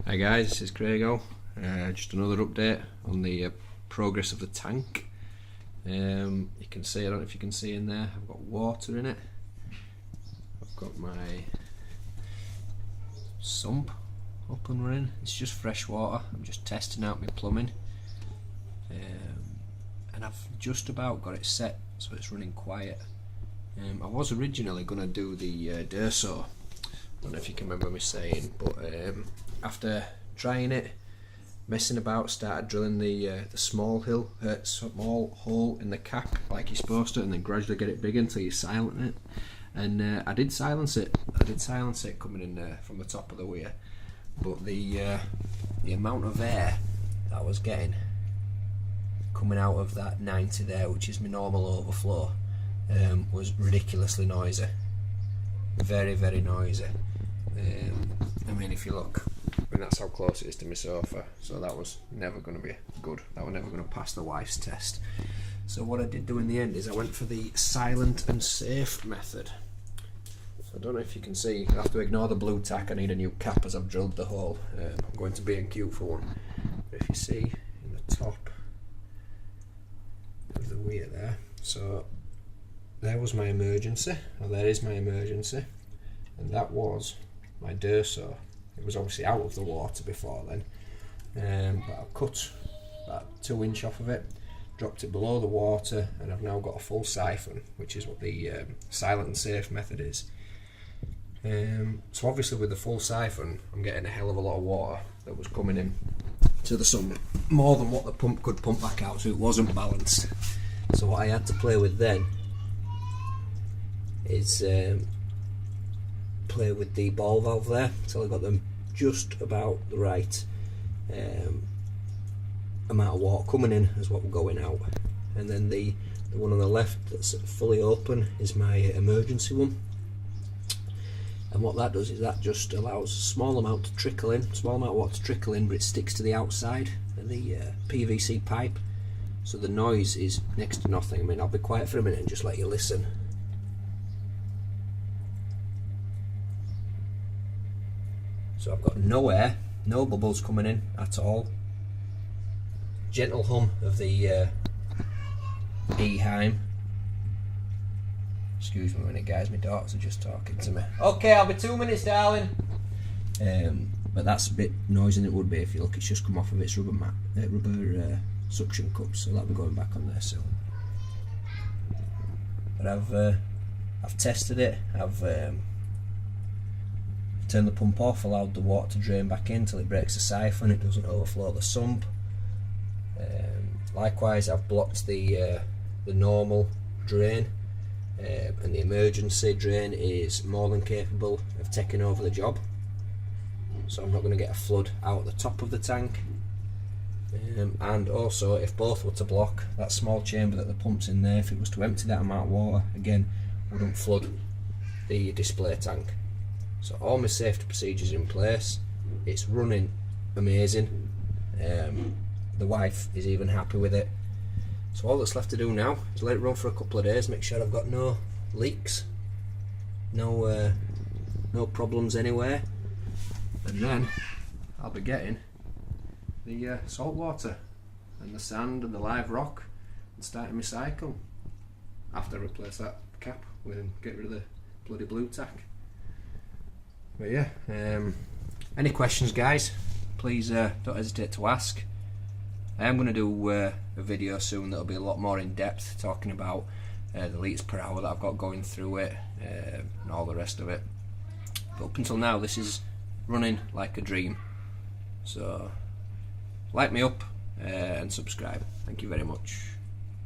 Hi guys, this is Craigo. Just another update on the progress of the tank. You can see, I don't know if you can see in there, I've got water in it. I've got my sump up and running. It's just fresh water. I'm just testing out my plumbing. And I've just about got it set so it's running quiet. I was originally going to do the durso. I don't know if you can remember me saying, but after trying it, messing about, started drilling the small hole in the cap like you're supposed to, and then gradually get it bigger until you silence it. And I did silence it. Coming in from the top of the weir, but the amount of air that I was getting coming out of that 90 there, which is my normal overflow, was ridiculously noisy. Very noisy. I mean, if you look, that's how close it is to my sofa, so that was never going to be good. That was never going to pass the wife's test. So what I did do in the end is I went for the silent and safe method. So I don't know if you can see, I have to ignore the blue tack. I need a new cap as I've drilled the hole. I'm going to B&Q for one. But if you see in the top of the weir there, so there was my emergency, or there is my emergency, and that was my durso. It was obviously out of the water before then, but I cut about 2 inches off of it, dropped it below the water, and I've now got a full siphon, which is what the silent and safe method is. So obviously with the full siphon, I'm getting a hell of a lot of water that was coming in to the sump, more than what the pump could pump back out, so it wasn't balanced. So what I had to play with then is play with the ball valve there until I got them just about the right amount of water coming in as what we're going out. And then the one on the left that's fully open is my emergency one, and what that does is that just allows a small amount of water to trickle in, but it sticks to the outside of the PVC pipe, so the noise is next to nothing. I mean, I'll be quiet for a minute and just let you listen. So I've got no air, no bubbles coming in at all. Gentle hum of the E-Heim. Excuse me a minute guys, my daughters are just talking to me. Okay, I'll be 2 minutes darling. But that's a bit noisy than it would be if you look, it's just come off of its rubber suction cups, so that'll be going back on there soon. But I've tested it, I've turned the pump off, allowed the water to drain back in till it breaks the siphon, it doesn't overflow the sump. Likewise, I've blocked the normal drain, and the emergency drain is more than capable of taking over the job, so I'm not going to get a flood out the top of the tank. And also, if both were to block, that small chamber that the pump's in there, if it was to empty that amount of water, again, wouldn't flood the display tank. So all my safety procedures in place. It's running amazing. The wife is even happy with it. So all that's left to do now is let it run for a couple of days, make sure I've got no leaks, no problems anywhere, and then I'll be getting the salt water and the sand and the live rock and starting my cycle after I replace that cap and get rid of the bloody blue tack. But yeah, any questions guys, please don't hesitate to ask. I am going to do a video soon that'll be a lot more in depth, talking about the litres per hour that I've got going through it, and all the rest of it. But up until now, this is running like a dream. So like me up and subscribe. Thank you very much.